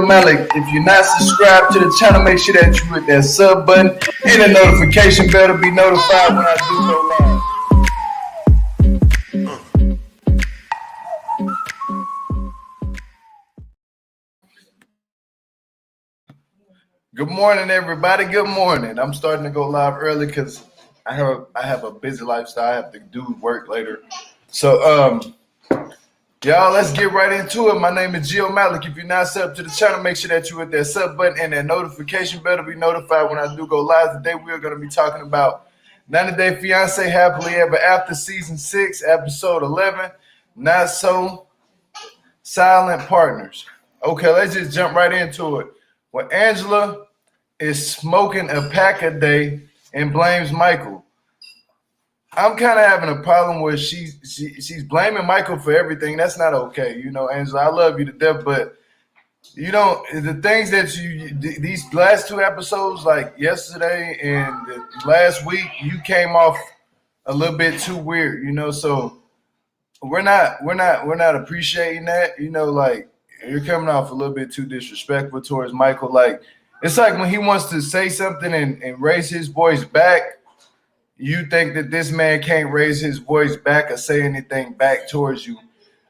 Malik. If you're not subscribed to the channel, make sure that you hit that sub button and the notification bell to be notified when I do go live. Good morning, everybody. Good morning. I'm starting to go live early because I have a busy lifestyle. I have to do work later. So y'all, let's get right into it. My name is Gio Malik. If you're not subbed to the channel, make sure that you hit that sub button and that notification bell to be notified when I do go live. Today, we are going to be talking about 90 Day Fiance, Happily Ever After, Season 6, Episode 11, Not So Silent Partners. Okay, let's just jump right into it. Well, Angela is smoking a pack a day and blames Michael. I'm kind of having a problem where she's blaming Michael for everything. That's not okay. You know, Angela, I love you to death, but you know, the things that these last two episodes, like yesterday and the last week, you came off a little bit too weird, you know, so we're not appreciating that, you know, like you're coming off a little bit too disrespectful towards Michael. Like, it's like when he wants to say something and raise his voice back, you think that this man can't raise his voice back or say anything back towards you.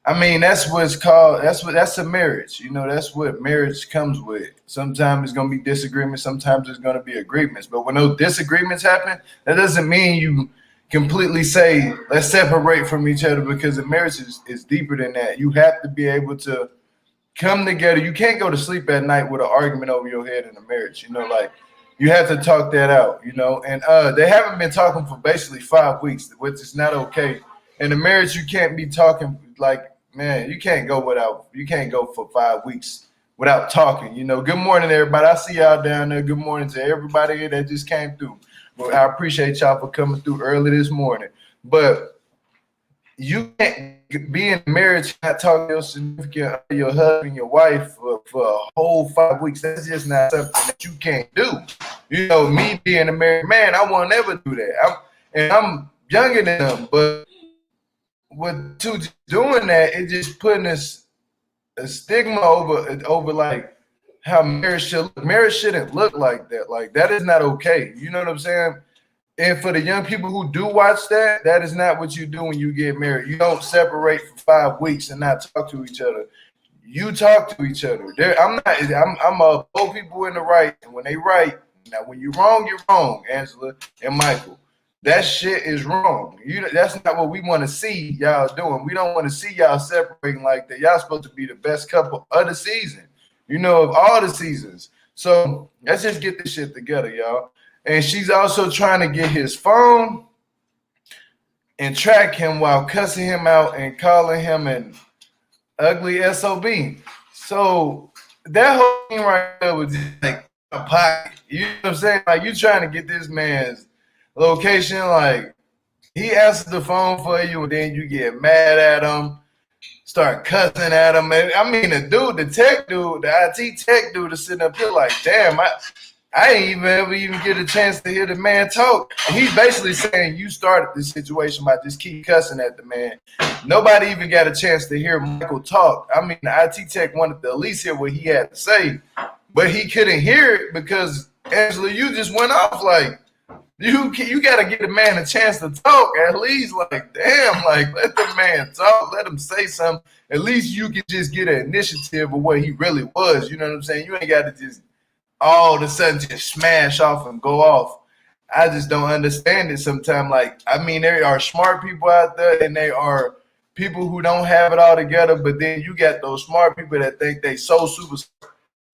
I mean, that's a marriage. You know, that's what marriage comes with. Sometimes it's going to be disagreements. Sometimes it's going to be agreements. But when those disagreements happen, that doesn't mean you completely say, let's separate from each other, because a marriage is deeper than that. You have to be able to come together. You can't go to sleep at night with an argument over your head in a marriage. You know, like, you have to talk that out, you know, and they haven't been talking for basically 5 weeks, which is not okay. In a marriage, you can't be talking like, man, you can't go for 5 weeks without talking, you know. Good morning, everybody. I see y'all down there. Good morning to everybody that just came through. Well, I appreciate y'all for coming through early this morning. But you can't be in marriage, not talk to your significant, your husband, your wife for a whole 5 weeks. That's just not something that you can't do. You know, me being a married man, I won't never do that. I'm younger than them, but with doing that, it just putting a stigma over like how marriage should look. Marriage shouldn't look like that. Like, that is not okay. You know what I'm saying? And for the young people who do watch that, that is not what you do when you get married. You don't separate for 5 weeks and not talk to each other. You talk to each other. I'm both people in the right, and when they right, now when you're wrong, Angela and Michael. That shit is wrong. That's not what we want to see y'all doing. We don't want to see y'all separating like that. Y'all supposed to be the best couple of the season, you know, of all the seasons. So let's just get this shit together, y'all. And she's also trying to get his phone and track him while cussing him out and calling him an ugly SOB. So that whole thing right there was just like a pocket. You know what I'm saying? Like, you trying to get this man's location. Like, he answers the phone for you and then you get mad at him, start cussing at him. And I mean, the tech dude, the IT tech dude is sitting up here like, damn, I ain't ever get a chance to hear the man talk. And he's basically saying you started this situation by just keep cussing at the man. Nobody even got a chance to hear Michael talk. I mean, the IT tech wanted to at least hear what he had to say, but he couldn't hear it because, Angela, you just went off. Like, you got to give the man a chance to talk at least. Like, damn, like, let the man talk. Let him say something. At least you can just get an initiative of what he really was. You know what I'm saying? You ain't got to just all of a sudden just smash off and go off. I just don't understand it sometimes. Like, I mean, there are smart people out there and there are people who don't have it all together, but then you got those smart people that think they so super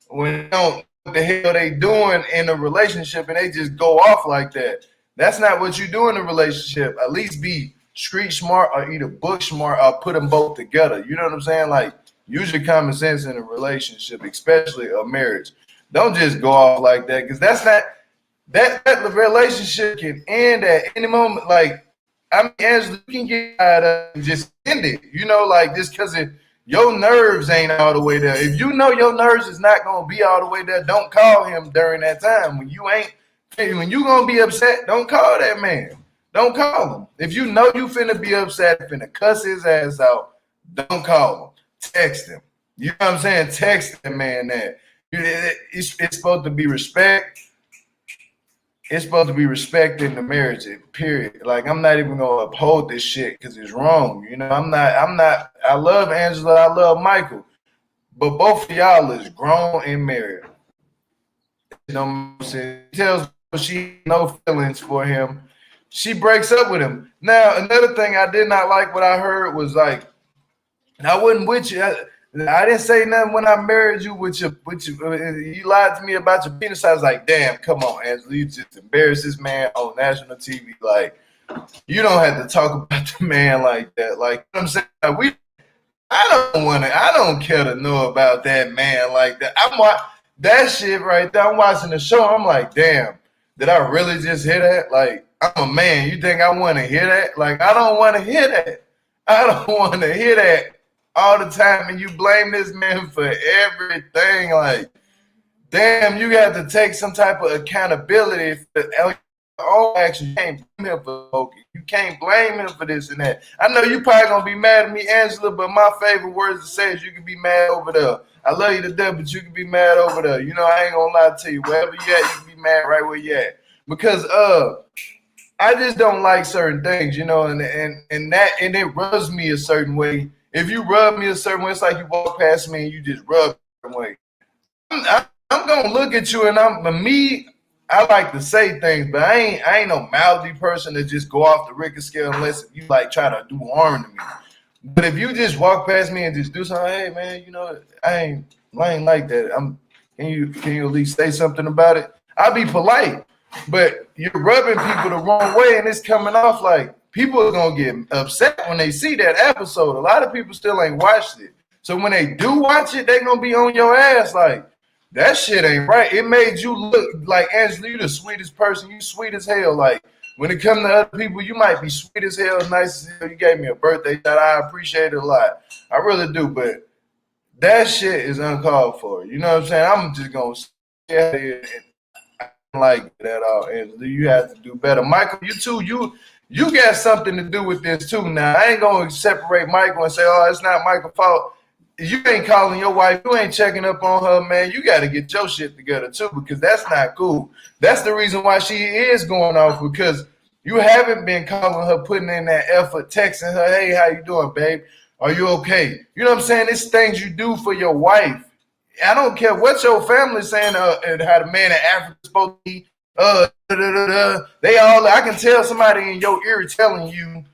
when they don't know what the hell they doing in a relationship and they just go off like that. That's not what you do in a relationship. At least be street smart or either book smart or put them both together. You know what I'm saying? Like, use your common sense in a relationship, especially a marriage. Don't just go off like that, because that's not that relationship can end at any moment. Like, I mean, Angela, you can get tired of it and just end it. You know, like just because your nerves ain't all the way there. If you know your nerves is not gonna be all the way there, don't call him during that time. When you gonna be upset, don't call that man. Don't call him. If you know you finna be upset, finna cuss his ass out, don't call him. Text him. You know what I'm saying? Text that man that. It's supposed to be respect. It's supposed to be respect in the marriage, period. Like, I'm not even gonna uphold this shit because it's wrong. You know, I'm not. I love Angela, I love Michael, but both of y'all is grown and married. You know, she tells me she no feelings for him. She breaks up with him. Now, another thing I did not like what I heard was like, I wasn't with you. I didn't say nothing when I married you you lied to me about your penis. I was like, damn, come on, Angela, you just embarrassed this man on national TV. Like, you don't have to talk about the man like that. Like, you know what I'm saying? Like, I don't care to know about that man like that. That shit right there. I'm watching the show. I'm like, damn, did I really just hear that? Like, I'm a man. You think I want to hear that? Like, I don't want to hear that. I don't want to hear that all the time. And you blame this man for everything. Like, damn, you got to take some type of accountability for your own action. You can't blame him for smoking. You can't blame him for this and that. I know you probably gonna be mad at me, Angela, but my favorite words to say is you can be mad over there. I love you to death, but you can be mad over there. You know, I ain't gonna lie to you. Wherever you at, you can be mad right where you at. Because I just don't like certain things, you know, and it rubs me a certain way. If you rub me a certain way, it's like you walk past me and you just rub a certain way. I'm gonna look at you, and I like to say things, but I ain't no mouthy person to just go off the Richter scale unless you like try to do harm to me. But if you just walk past me and just do something, hey man, you know, I ain't like that. Can you at least say something about it? I'll be polite, but you're rubbing people the wrong way, and it's coming off like people are gonna get upset when they see that episode. A lot of people still ain't watched it, so when they do watch it, they gonna be on your ass like, that shit ain't right. It made you look like, Angela, you the sweetest person. You sweet as hell. Like, when it comes to other people, you might be sweet as hell, nice as hell. You gave me a birthday shout. I appreciate it a lot. I really do. But that shit is uncalled for. You know what I'm saying? I'm just going to say it. I don't like that at all, Angela. You have to do better. Michael, you too. You got something to do with this too. Now, I ain't going to separate Michael and say, oh, it's not Michael's fault. You ain't calling your wife. You ain't checking up on her, man. You got to get your shit together, too, because that's not cool. That's the reason why she is going off, because you haven't been calling her, putting in that effort, texting her, hey, how you doing, babe? Are you okay? You know what I'm saying? It's things you do for your wife. I don't care what your family's saying and how the man in Africa is supposed to be. I can tell somebody in your ear telling you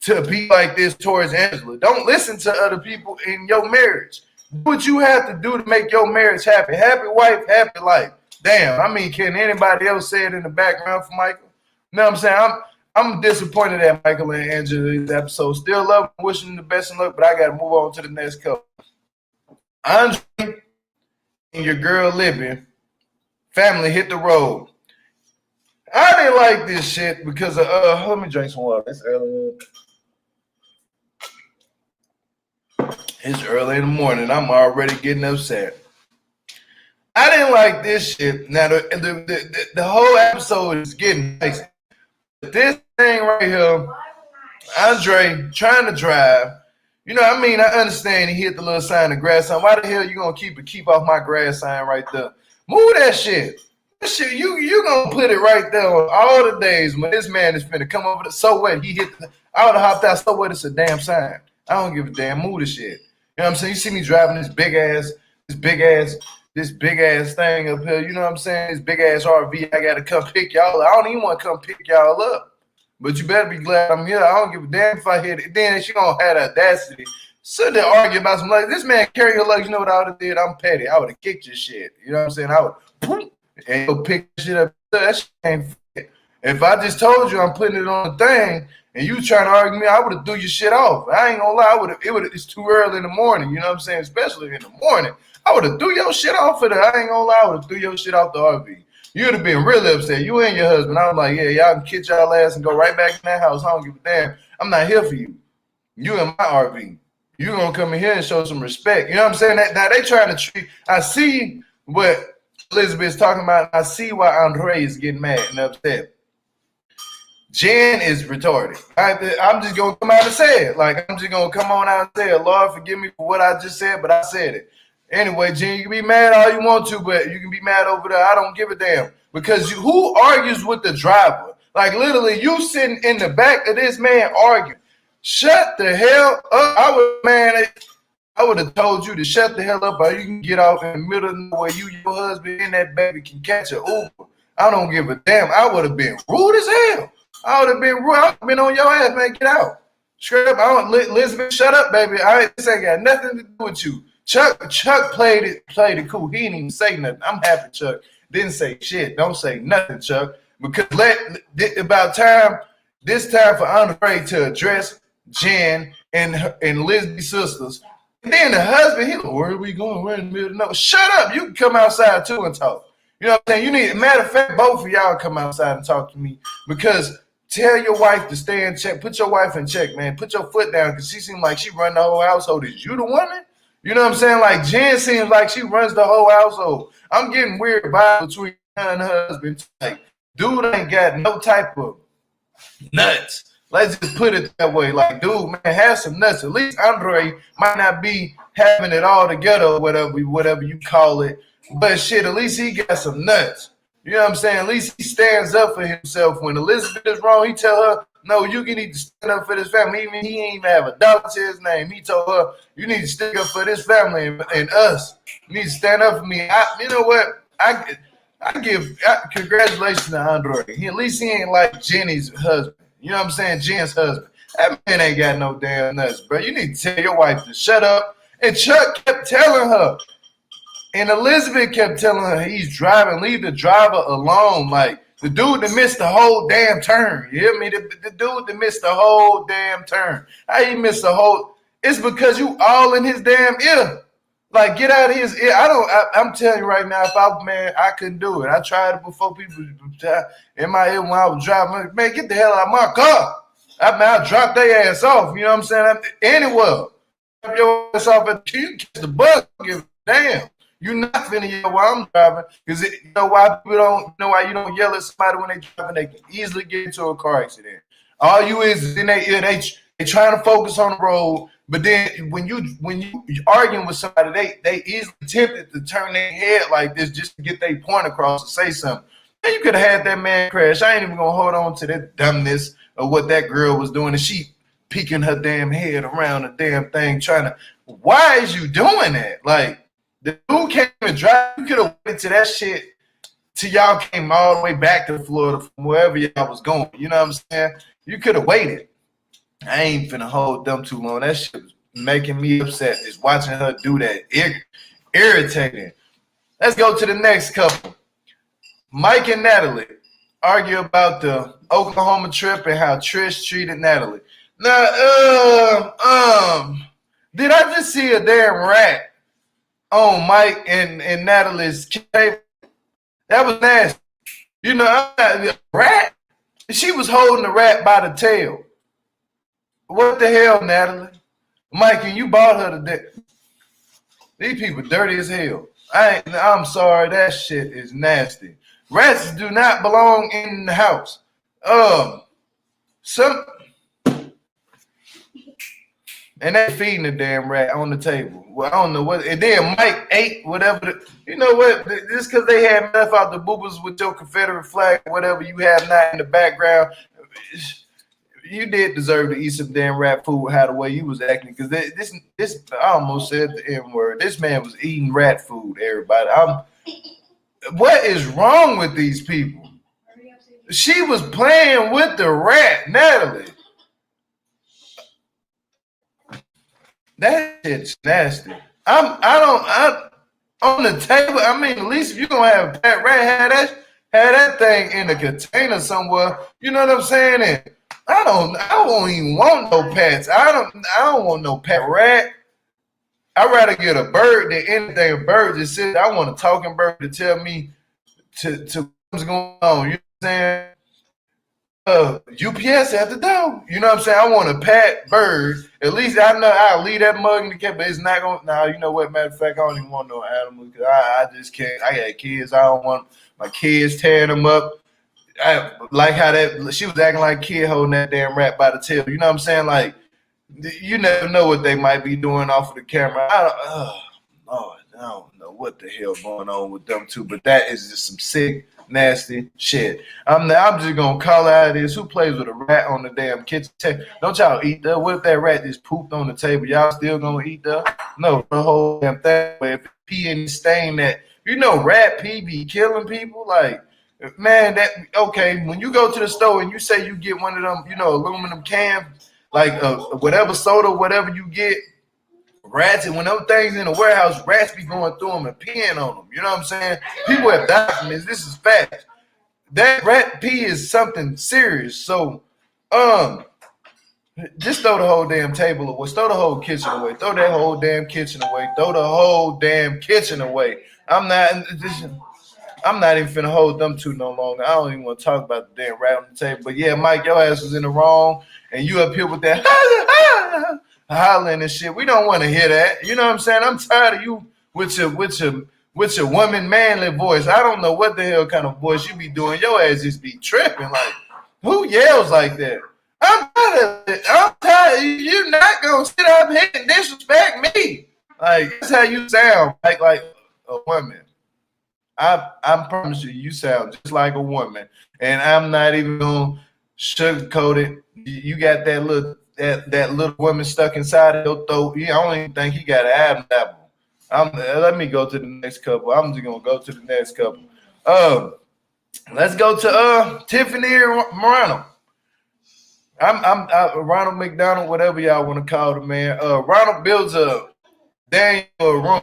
to be like this towards Angela. Don't listen to other people in your marriage. Do what you have to do to make your marriage happy. Happy wife, happy life. Damn, I mean, can anybody else say it in the background for Michael? You know what I'm saying? I'm disappointed at Michael and Angela's episode. Still love them, wishing them the best of luck, but I got to move on to the next couple. Andre and your girl Libby, family hit the road. I didn't like this shit because of, let me drink some water. It's early. It's early in the morning. I'm already getting upset. I didn't like this shit. Now, the whole episode is getting nice. But this thing right here, Andre trying to drive. You know what I mean? I understand he hit the little sign of grass sign. Why the hell you going to keep off my grass sign right there? Move that shit. That shit, you going to put it right there on all the days when this man is finna come over. So what? I would have hopped out. So what? It's a damn sign. I don't give a damn. Move the shit. You know what I'm saying? You see me driving this big ass thing up here. You know what I'm saying? This big ass RV. I got to come pick y'all up. I don't even want to come pick y'all up. But you better be glad I'm here. I don't give a damn if I hit it. Then she going to have the audacity. Sit there arguing about some luggage. This man carry your luggage. You know what I would have did? I'm petty. I would have kicked your shit. You know what I'm saying? I would boom, and go pick shit up. That shit ain't fit. If I just told you I'm putting it on the thing, and you trying to argue me, I would have threw your shit off. I ain't gonna lie, it's too early in the morning, you know what I'm saying? Especially in the morning. I would have threw your shit off of there. I ain't gonna lie, I would have threw your shit off the RV. You'd have been really upset. You and your husband. I'm like, yeah, y'all can kick y'all ass and go right back in that house. I don't give a damn. I'm not here for you. You in my RV. You gonna come in here and show some respect. You know what I'm saying? Now they trying to treat. I see what Elizabeth's talking about. I see why Andre is getting mad and upset. Jen is retarded. I'm just gonna come out and say it. Like, I'm just gonna come on out and say it. Lord, forgive me for what I just said, but I said it. Anyway, Jen, you can be mad all you want to, but you can be mad over there. I don't give a damn. Because who argues with the driver? Like, literally, you sitting in the back of this man arguing. Shut the hell up. I would have told you to shut the hell up, or you can get off in the middle of nowhere. You, your husband, and that baby can catch an Uber. I don't give a damn. I would have been rude as hell. I would have been rude. I would have been on your ass, man. Get out. Straight up. Elizabeth, shut up, baby. This ain't got nothing to do with you. Chuck played it cool. He didn't even say nothing. I'm happy Chuck didn't say shit. Don't say nothing, Chuck. Because this time for Andre to address Jen and Elizabeth's sisters. And then the husband, he like, where are we going? We're in the middle of nowhere. Shut up. You can come outside too and talk. You know what I'm saying? Matter of fact, both of y'all come outside and talk to me, because tell your wife to stay in check. Put your wife in check, man. Put your foot down, because she seems like she run the whole household. Is you the woman? You know what I'm saying? Like, Jen seems like she runs the whole household. I'm getting weird vibes between her and her husband. Like, dude ain't got no type of nuts. Let's just put it that way. Like, dude, man, have some nuts. At least Andre might not be having it all together or whatever you call it. But shit, at least he got some nuts. You know what I'm saying? At least he stands up for himself. When Elizabeth is wrong, he tell her, no, you need to stand up for this family. Even he ain't even have a dog to his name. He told her, you need to stick up for this family and us. You need to stand up for me. You know what? I give congratulations to Andre. At least he ain't like Jenny's husband. You know what I'm saying? Jen's husband. That man ain't got no damn nuts, bro. You need to tell your wife to shut up. And Chuck kept telling her, and Elizabeth kept telling her, he's driving, leave the driver alone. Like, the dude that missed the whole damn turn. You hear me? The dude that missed the whole damn turn. How he missed the whole? It's because you all in his damn ear. Like, get out of his ear. I'm telling you right now, I couldn't do it. I tried it before. People in my ear when I was driving. Man, get the hell out of my car. I dropped their ass off. You know what I'm saying? Anywhere. Drop your ass off at the catch the bus. Give a damn. You're not finna yell while I'm driving, because you know why you don't yell at somebody when they driving. They can easily get into a car accident. All you is in their ear, they trying to focus on the road, but then when you arguing with somebody, they easily tempted to turn their head like this just to get their point across and say something. And you could have had that man crash. I ain't even gonna hold on to that dumbness of what that girl was doing, and she peeking her damn head around the damn thing, trying to. Why is you doing that? Like. The dude came and drive. You could have waited to that shit till y'all came all the way back to Florida from wherever y'all was going. You know what I'm saying? You could have waited. I ain't finna hold them too long. That shit was making me upset just watching her do that. Irritating. Let's go to the next couple. Mike and Natalie argue about the Oklahoma trip and how Trish treated Natalie. Now, did I just see a damn rat on Mike and Natalie's table? That was nasty. You know, a rat? She was holding the rat by the tail. What the hell, Natalie? Mike, and you bought her to death. These people dirty as hell. I'm sorry, that shit is nasty. Rats do not belong in the house. And they feeding the damn rat on the table. Well, I don't know what. And then Mike ate whatever. You know what? Just because they had left out the boobas with your Confederate flag, whatever you have now in the background, you did deserve to eat some damn rat food. How the way you was acting, because this I almost said the N word. This man was eating rat food. Everybody, what is wrong with these people? She was playing with the rat, Natalie. That shit's nasty. On the table. I mean, at least if you're gonna have a pet rat, have that thing in a container somewhere. You know what I'm saying? And I don't even want no pets. I don't want no pet rat. I'd rather get a bird than anything. A bird just said, I want a talking bird to tell me to something's going on. You know what I'm saying? UPS at the door. You know what I'm saying? I want a pet bird. At least I know I'll leave that mug in the cat, but it's not going to. Now, you know what? Matter of fact, I don't even want no animals because I just can't. I got kids. I don't want my kids tearing them up. I like how that she was acting like a kid holding that damn rat by the tail. You know what I'm saying? Like, you never know what they might be doing off of the camera. Lord, I don't know what the hell going on with them two, but that is just some sick, nasty shit. I'm just gonna call out this. Who plays with a rat on the damn kitchen table? Don't y'all eat that? What if that rat just pooped on the table? Y'all still gonna eat that? No, the whole damn thing. If pee and stain that, rat pee be killing people. Like, man, that okay. When you go to the store and you say you get one of them, aluminum cans, like whatever soda, whatever you get. Rats, and when those things in the warehouse, rats be going through them and peeing on them. You know what I'm saying? People have died from this. This is fact. That rat pee is something serious. So, just throw the whole damn table away. Throw the whole kitchen away. Throw that whole damn kitchen away. Throw the whole damn kitchen away. I'm not even finna hold them two no longer. I don't even want to talk about the damn rat on the table. But yeah, Mike, your ass was in the wrong, and you up here with that hollering and shit. We don't want to hear that. You know what I'm saying? I'm tired of you with your woman manly voice. I don't know what the hell kind of voice you be doing. Your ass just be tripping. Like, who yells like that? I'm tired of it. I'm tired. You're not gonna sit up here and disrespect me. Like, that's how you sound. Like a woman. I promise you sound just like a woman. And I'm not even gonna sugarcoat it. You got that little woman stuck inside of your throat. I don't even think he got an Adam apple. Let me go to the next couple. I'm just gonna go to the next couple. Let's go to Tiffany and Ronald. I'm Ronald McDonald, whatever y'all want to call the man. Ronald builds a Daniel room.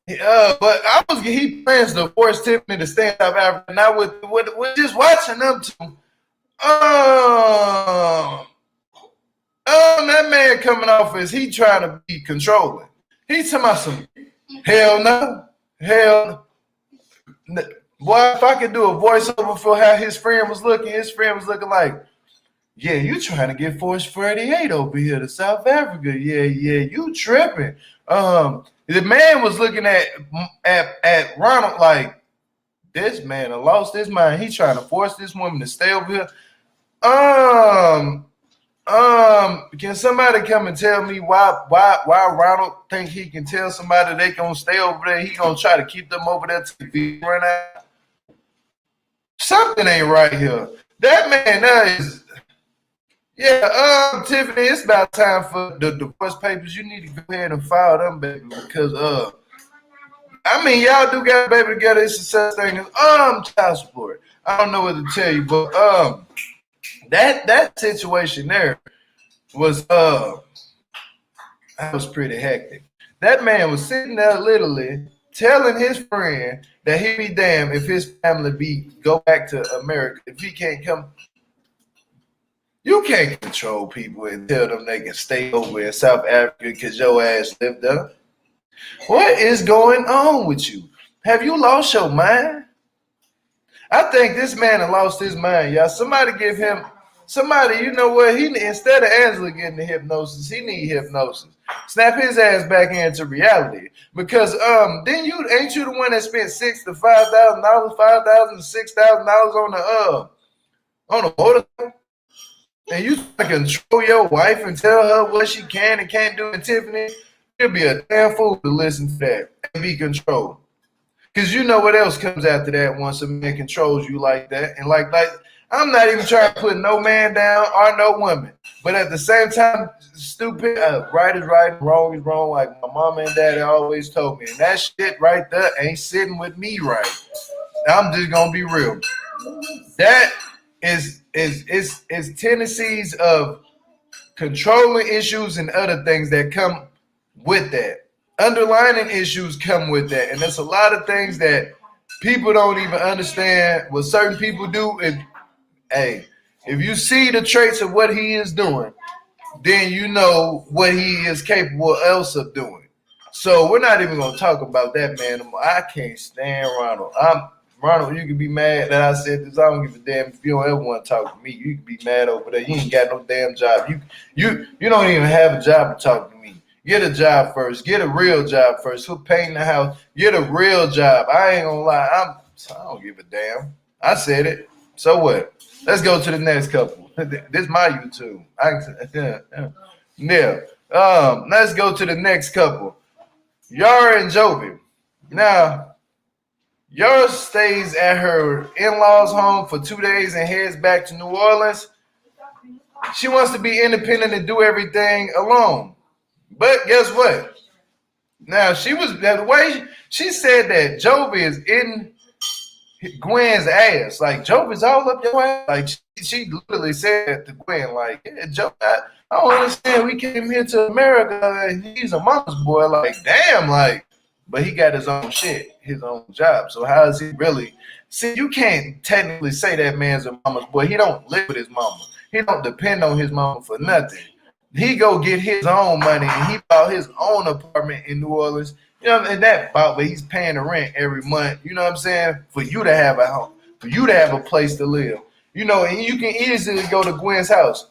But he plans to force Tiffany to stay in South Africa. Now with just watching them two. That man coming off as he trying to be controlling. He's talking about some hell no. Boy, if I could do a voiceover for how his friend was looking like, yeah, you trying to get Force 48 over here to South Africa. Yeah, you tripping. The man was looking at Ronald like, this man has lost his mind. He trying to force this woman to stay over here. Can somebody come and tell me why Ronald think he can tell somebody they gonna stay over there? He gonna try to keep them over there till he run out. Something ain't right here. That man, that is. Yeah, Tiffany, it's about time for the divorce papers. You need to go ahead and file them, baby, because y'all do got a baby together. It's a such thing as child support. I don't know what to tell you, but that situation there was pretty hectic. That man was sitting there literally telling his friend that he'd be damned if his family go back to America if he can't come. You can't control people and tell them they can stay over in South Africa because your ass lived there. What is going on with you? Have you lost your mind? I think this man has lost his mind, y'all. Somebody, you know what? Instead of Angela getting the hypnosis, he need hypnosis. Snap his ass back into reality. Because ain't you the one that spent $6,000 to $5,000, $5,000 to $6,000 on the motorcycle? And you control your wife and tell her what she can and can't do in Tiffany, you'll be a damn fool to listen to that and be controlled. Because you know what else comes after that once a man controls you like that. And like I'm not even trying to put no man down or no woman. But at the same time, stupid, right is right, wrong is wrong, like my mama and daddy always told me. And that shit right there ain't sitting with me right. I'm just going to be real. That is tendencies of controlling issues and other things that come with that. Underlining issues come with that. And there's a lot of things that people don't even understand what certain people do. If you see the traits of what he is doing, then you know what he is capable else of doing. So we're not even going to talk about that man anymore. I can't stand Ronald. Ronald, you can be mad that I said this. I don't give a damn if you don't ever want to talk to me. You can be mad over there. You ain't got no damn job. You don't even have a job to talk to me. Get a job first. Get a real job first. Who painting the house? Get a real job. I ain't gonna lie. I don't give a damn. I said it. So what? Let's go to the next couple. This is my YouTube. Yeah. Let's go to the next couple. Yara and Jovi. Now, Yara stays at her in-laws' home for 2 days and heads back to New Orleans. She wants to be independent and do everything alone. But guess what? Now, the way she said that Jovi is in Gwen's ass. Like, Jovi's all up your ass. Like, she literally said to Gwen, like, yeah, Jovi, I don't understand. We came here to America and he's a mama's boy. Like, damn, like, but he got his own shit, his own job. So how is he really? See, you can't technically say that man's a mama's boy. He don't live with his mama. He don't depend on his mama for nothing. He go get his own money and he bought his own apartment in New Orleans. You know, and that about, but he's paying the rent every month. You know what I'm saying? For you to have a home, for you to have a place to live. You know, and you can easily go to Gwen's house.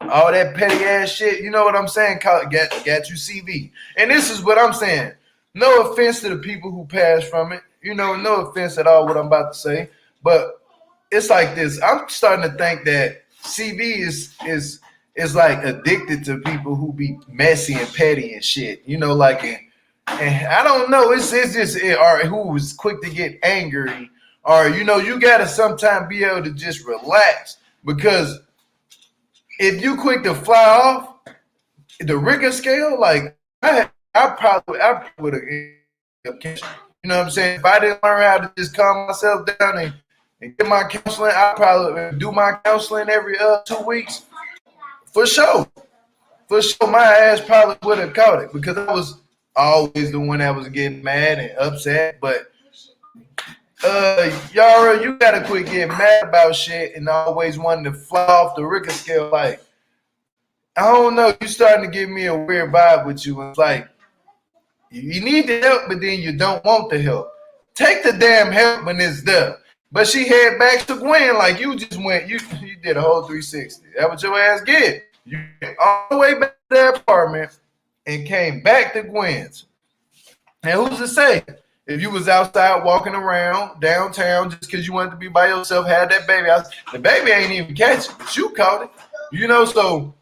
All that petty ass shit. You know what I'm saying? Got you CV. And this is what I'm saying. No offense to the people who passed from it. You know, no offense at all what I'm about to say. But it's like this. I'm starting to think that CV is like addicted to people who be messy and petty and shit. You know, like, and I don't know. It's just or who was quick to get angry, or you know, you gotta sometimes be able to just relax, because if you quick to fly off the Richter scale, like I probably would have. You know what I'm saying? If I didn't learn how to just calm myself down and get my counseling, I probably do my counseling every 2 weeks. For sure. My ass probably would have caught it, because I was always the one that was getting mad and upset. But Yara, you gotta quit getting mad about shit and always wanting to fly off the Richter scale. Like, I don't know, you starting to give me a weird vibe with you. It's like, you need the help, but then you don't want the help. Take the damn help when it's there. But she head back to Gwen, like you just went, you did a whole 360. That's what your ass get. You went all the way back to their apartment and came back to Gwen's. And who's to say, if you was outside walking around downtown just because you wanted to be by yourself, had that baby out, the baby ain't even catch it, but you caught it. You know, so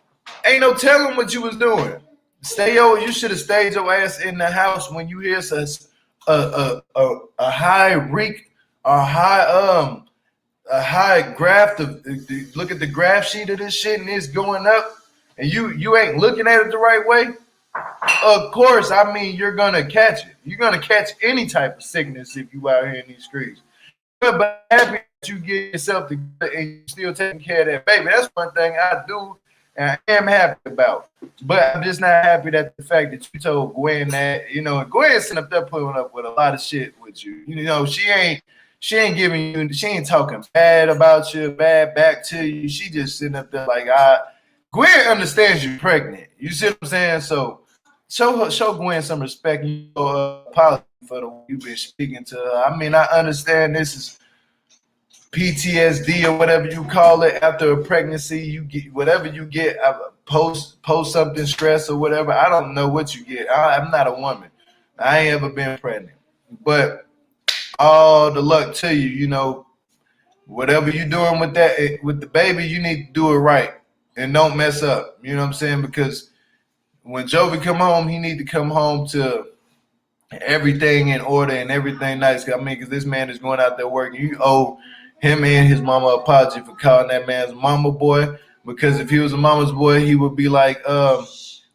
ain't no telling what you was doing. You should have stayed your ass in the house when you hear such a high graph. Look at the graph sheet of this shit and it's going up, and you ain't looking at it the right way. Of course, I mean, you're gonna catch it. You're gonna catch any type of sickness if you out here in these streets. But happy that you get yourself together and you still taking care of that baby. That's one thing I do. And I am happy about, but I'm just not happy that the fact that you told Gwen that, you know, Gwen's sitting up there putting up with a lot of shit with you. You know, she ain't giving you, she ain't talking bad about you, bad back to you. She just sitting up there like, Gwen understands you're pregnant. You see what I'm saying? So show Gwen some respect. You apology for the way you've been speaking to her. I mean, I understand this is PTSD or whatever you call it after a pregnancy. You get whatever you get, post something, stress or whatever. I don't know what you get. I'm not a woman. I ain't ever been pregnant. But all the luck to you. You know, whatever you're doing with that, with the baby, you need to do it right and don't mess up. You know what I'm saying? Because when Jovi come home, he need to come home to everything in order and everything nice. I mean, because this man is going out there working. You owe him and his mama apology for calling that man's mama boy, because if he was a mama's boy, he would be like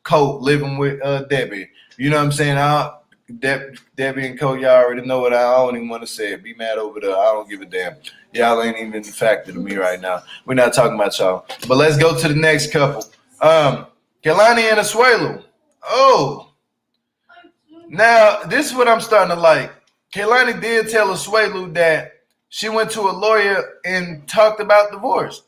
Colt living with Debbie. You know what I'm saying? Debbie and Colt, y'all already know what I don't even want to say it. Be mad over there. I don't give a damn. Y'all ain't even a factor to me right now. We're not talking about y'all. But let's go to the next couple. Kalani and Asuelu. Oh. Now, this is what I'm starting to like. Kalani did tell Asuelu that she went to a lawyer and talked about divorce.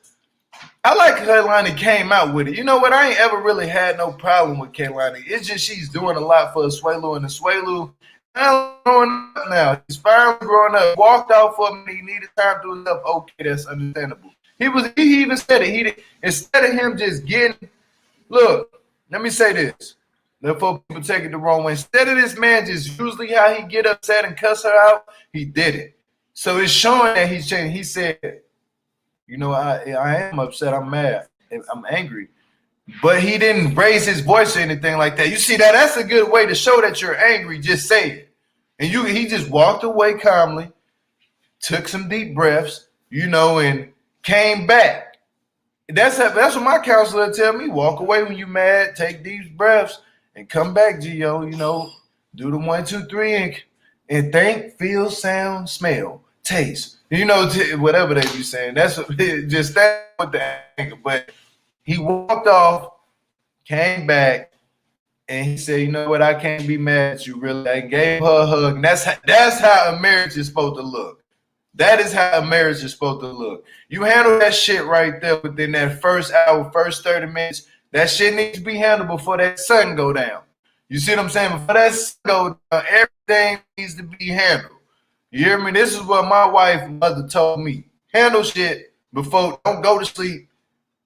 I like Kalani came out with it. You know what? I ain't ever really had no problem with Kalani. It's just she's doing a lot for Asuelu, and Asuelu, finally growing up now. He's finally growing up. Walked out for a minute. He needed time to himself. Okay, that's understandable. He even said it. Instead of him just getting, look, let me say this. Before people take it the wrong way. Instead of this man just usually how he get upset and cuss her out, he did it. So it's showing that he's changing. He said, you know, I am upset. I'm mad. I'm angry. But he didn't raise his voice or anything like that. You see that? That's a good way to show that you're angry. Just say it. And he just walked away calmly, took some deep breaths, you know, and came back. That's what my counselor tell me. Walk away when you're mad, take deep breaths, and come back, Gio. You know, do the 1, 2, 3, and think, feel, sound, smell, taste. You know, whatever they be saying. That's what, just that with the anger. But he walked off, came back, and he said, "You know what? I can't be mad at you, really." I gave her a hug. And that's how a marriage is supposed to look. That is how a marriage is supposed to look. You handle that shit right there within that first hour, first 30 minutes. That shit needs to be handled before that sun go down. You see what I'm saying? Before that sun go down, everything needs to be handled. You hear me? This is what my wife mother told me. Handle shit before, don't go to sleep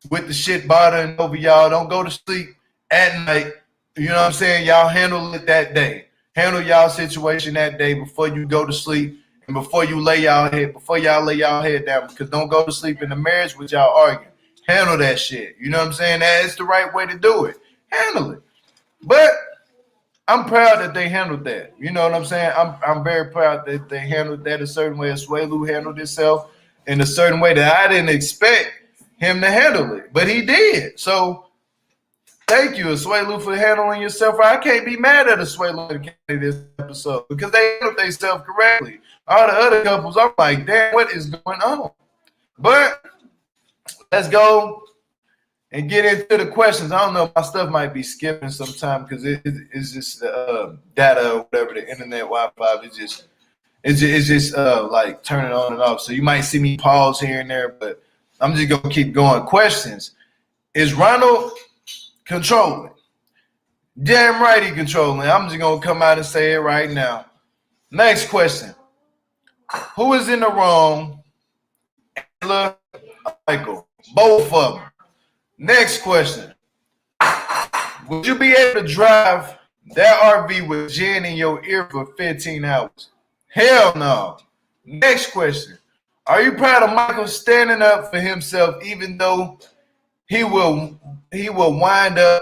with the shit bothering over y'all. Don't go to sleep at night. You know what I'm saying? Y'all handle it that day. Handle y'all situation that day before you go to sleep and before y'all lay y'all head down. Because don't go to sleep in the marriage with y'all arguing. Handle that shit. You know what I'm saying? That's the right way to do it. Handle it. But I'm proud that they handled that. You know what I'm saying? I'm very proud that they handled that a certain way. Asuelu handled himself in a certain way that I didn't expect him to handle it. But he did. So thank you, Asuelu, for handling yourself. I can't be mad at Asuelu in this episode because they handled themselves correctly. All the other couples, I'm like, damn, what is going on? But let's go and get into the questions. I don't know, my stuff might be skipping sometime because it's just data or whatever, the internet Wi-Fi. It's just like turning on and off. So you might see me pause here and there, but I'm just gonna keep going. Questions: is Ronald controlling? Damn right he controlling. I'm just gonna come out and say it right now. Next question: who is in the wrong? Angela, Michael, both of them. Next question: would you be able to drive that RV with Jen in your ear for 15 hours? Hell no. Next question: are you proud of Michael standing up for himself even though he will wind up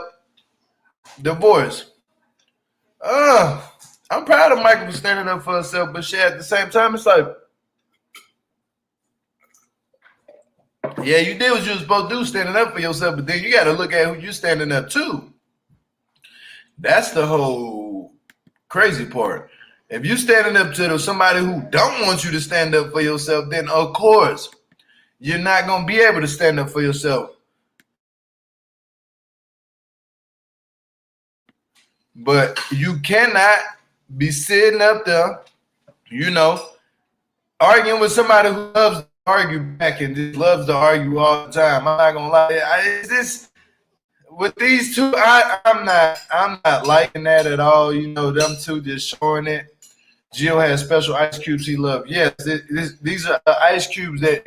divorced? I'm proud of Michael for standing up for himself, but shit, at the same time, it's like, yeah, you did what you were supposed to do, standing up for yourself, but then you got to look at who you're standing up to. That's the whole crazy part. If you're standing up to somebody who don't want you to stand up for yourself, then of course you're not going to be able to stand up for yourself. But you cannot be sitting up there, you know, arguing with somebody who loves to argue back and just loves to argue all the time. I'm not gonna lie. With these two, I'm not liking that at all. You know, them two just showing it. Jill has special ice cubes he loves. Yes, these are ice cubes that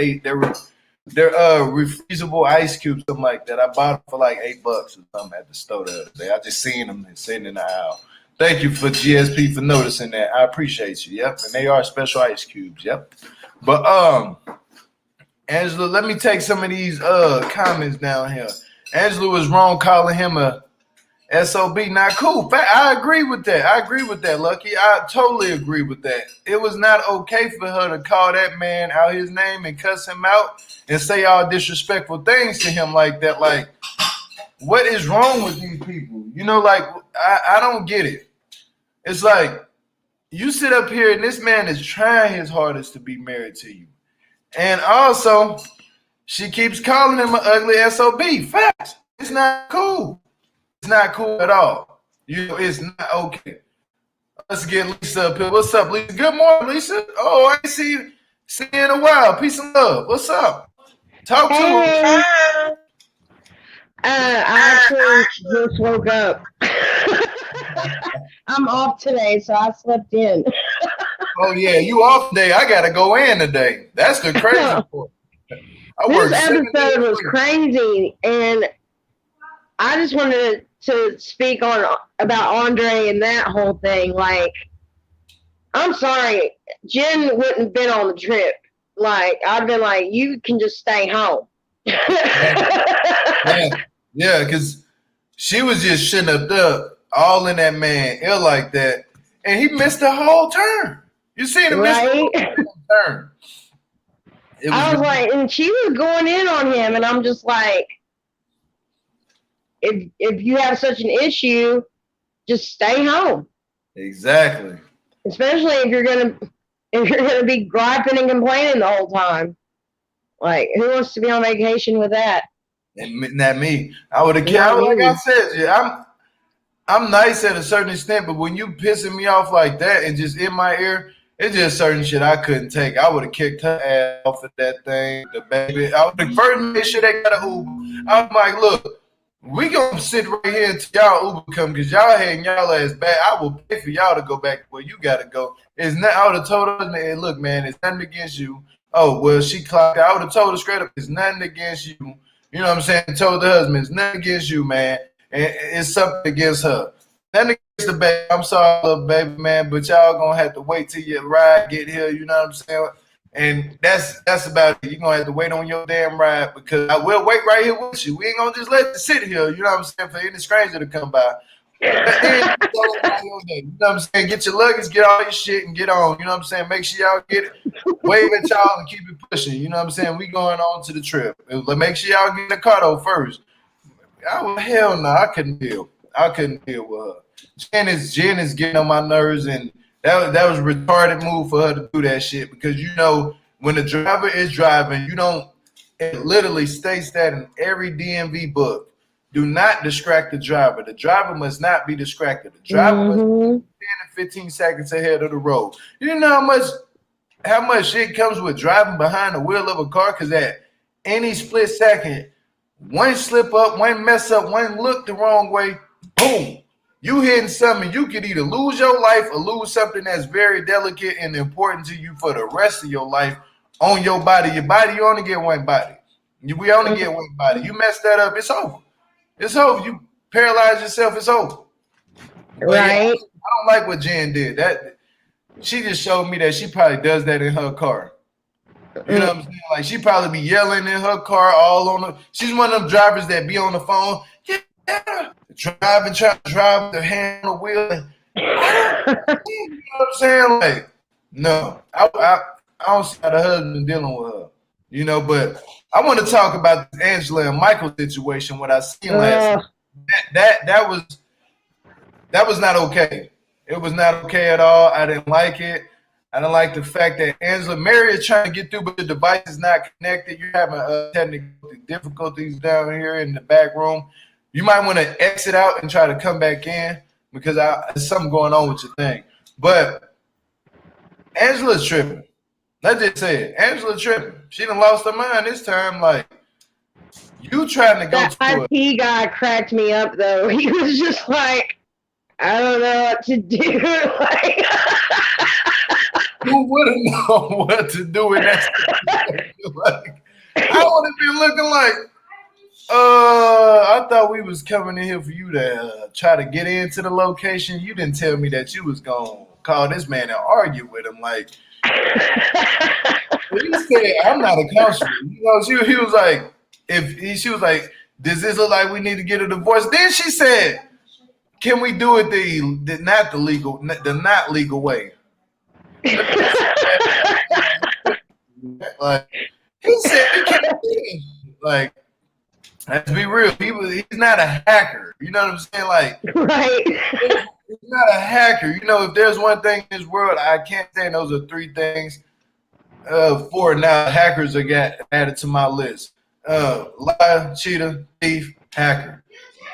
they're refreezable ice cubes, something like that. I bought them for like $8 or something at the store the other day. I just seen them sitting in the aisle. Thank you for GSP for noticing that. I appreciate you. Yep, and they are special ice cubes. Yep. But Angela, let me take some of these comments down here. Angela was wrong calling him a SOB. Not cool. I agree with that. Lucky. I totally agree with that. It was not okay for her to call that man out his name and cuss him out and say all disrespectful things to him like that. Like, what is wrong with these people? You know, like, I don't get it. It's like, you sit up here and this man is trying his hardest to be married to you. And also, she keeps calling him an ugly SOB. Facts. It's not cool. It's not cool at all. You know, it's not okay. Let's get Lisa up here. What's up, Lisa? Good morning, Lisa. Oh, I ain't see you in a while. Peace and love. What's up? Talk to me. I actually just woke up. I'm off today, so I slept in. Oh yeah, you off today. I gotta go in today. That's the crazy part. I This work 7 days episode a was week. crazy, and I just wanted to speak on about Andre and that whole thing. Like, I'm sorry, Jen wouldn't have been on the trip. Like, I'd been like, you can just stay home. Yeah, because she was just shitting up all in that man ill like that, and he missed the whole turn. You seen him miss the whole turn. I was like, and she was going in on him, and I'm just like, if you have such an issue, just stay home. Exactly. Especially if you're gonna be griping and complaining the whole time. Like, who wants to be on vacation with that? And not me. I would have kept. Like I said, yeah, I'm nice at a certain extent, but when you pissing me off like that and just in my ear, it's just certain shit I couldn't take. I would have kicked her ass off of that thing. The baby. I would have first made sure they got an Uber. I'm like, look, we gonna sit right here until y'all Uber come because y'all hating y'all ass back. I will pay for y'all to go back where you gotta go. It's not. I would have told her, man, look, man, it's nothing against you. Oh well, she clocked. I would have told her straight up, it's nothing against you. You know what I'm saying? Told the husband, it's nothing against you, man. And it's something against her. Nothing against the baby. I'm sorry, little baby, man, but y'all gonna have to wait till your ride get here. You know what I'm saying? And that's about it. You're gonna have to wait on your damn ride because I will wait right here with you. We ain't gonna just let you sit here, you know what I'm saying, for any stranger to come by. But then, you know what I'm saying? Get your luggage, get all your shit, and get on. You know what I'm saying? Make sure y'all get it. Wave at y'all and keep it pushing. You know what I'm saying? We going on to the trip. Make sure y'all get in the car though first. Hell no, I couldn't deal. I couldn't deal with her. Jen is getting on my nerves, and that was a retarded move for her to do that shit because you know when the driver is driving, you don't. It literally states that in every DMV book. Do not distract the driver. The driver must not be distracted. The driver must be 10 and 15 seconds ahead of the road. You know how much shit comes with driving behind the wheel of a car? Because at any split second, one slip up, one mess up, one look the wrong way, boom. You hitting something, you could either lose your life or lose something that's very delicate and important to you for the rest of your life on your body. Your body, you only get one body. We only get one body. You mess that up, it's over. It's over. You paralyze yourself, it's over. But yeah, I don't like what Jen did. That she just showed me that she probably does that in her car. You know what I'm saying? Like she probably be yelling in her car all on the. She's one of them drivers that be on the phone. Yeah, trying to drive the hand on the wheel. You know what I'm saying? Like, no, I don't see how the husband dealing with her. You know, but I want to talk about this Angela and Michael situation. What I seen last night. That was not okay. It was not okay at all. I didn't like it. I don't like the fact that Angela Mary is trying to get through, but the device is not connected. You're having technical difficulties down here in the back room. You might want to exit out and try to come back in because there's something going on with your thing. But Angela's tripping. Let's just say it. Angela tripping. She done lost her mind this time. Like, you trying to go that to IT guy cracked me up, though. He was just like, I don't know what to do. Like, who would have known what to do in that situation? Like, I would have been looking like, I thought we was coming in here for you to try to get into the location. You didn't tell me that you was going to call this man and argue with him. Like, he said, I'm not a counselor. You know, he was like, she was like, does this look like we need to get a divorce? Then she said, can we do it the not legal way? Like he said, we can't. Like, let's be real. He's not a hacker. You know what I'm saying? Like, right. He's not a hacker. You know, if there's one thing in this world, I can't say those are three things. 4 now hackers are got added to my list. Liar, cheater, thief, hacker.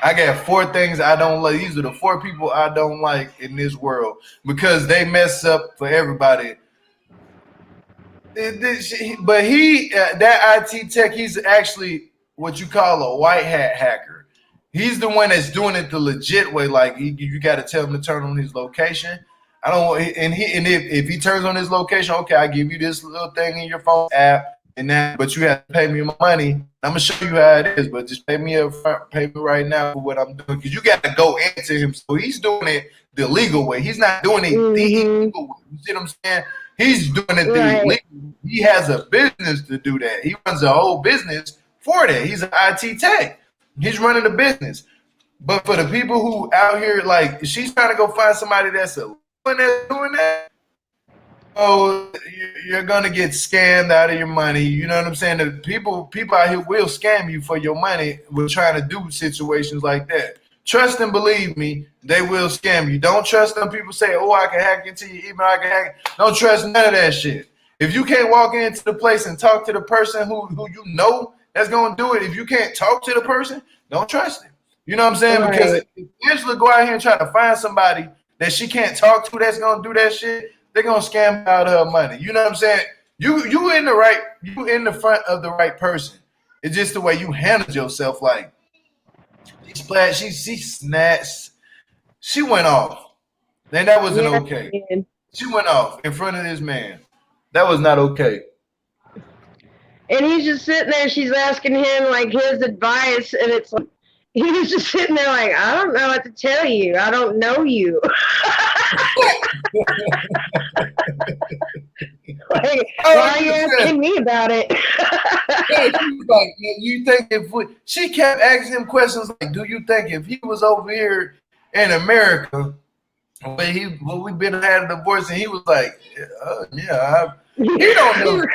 I got 4 things I don't like. These are the 4 people I don't like in this world because they mess up for everybody. But that IT tech, he's actually what you call a white hat hacker. He's the one that's doing it the legit way. Like you got to tell him to turn on his location. I don't. And if he turns on his location, okay, I give you this little thing in your phone app, and that. But you have to pay me my money. I'm gonna show you how it is. But just pay me right now for what I'm doing, because you got to go into him. So he's doing it the legal way. He's not doing it the illegal way. You see what I'm saying? He's doing it the legal. He has a business to do that. He runs a whole business for that. He's an IT tech. He's running a business. But for the people who out here, like, she's trying to go find somebody that's doing that, oh, you're gonna get scammed out of your money. You know what I'm saying? The people out here will scam you for your money. We're trying to do situations like that. Trust and believe me, they will scam you. Don't trust them. People say, "Oh, I can hack into your email. I can hack." Don't trust none of that shit. If you can't walk into the place and talk to the person who you know that's gonna do it, if you can't talk to the person, don't trust him. You know what I'm saying? Right. Because if Angela go out here and try to find somebody that she can't talk to that's gonna do that shit, they're gonna scam out her money. You know what I'm saying? You in the front of the right person. It's just the way you handled yourself. Like she snatched. She went off. Then that wasn't okay. Man. She went off in front of this man. That was not okay. And he's just sitting there. She's asking him like his advice, and it's like he was just sitting there like, I don't know what to tell you. I don't know you. Like, why are you asking me about it? Like, you think she kept asking him questions like, do you think if he was over here in America, when we been had a divorce, and he was like, yeah, he don't know.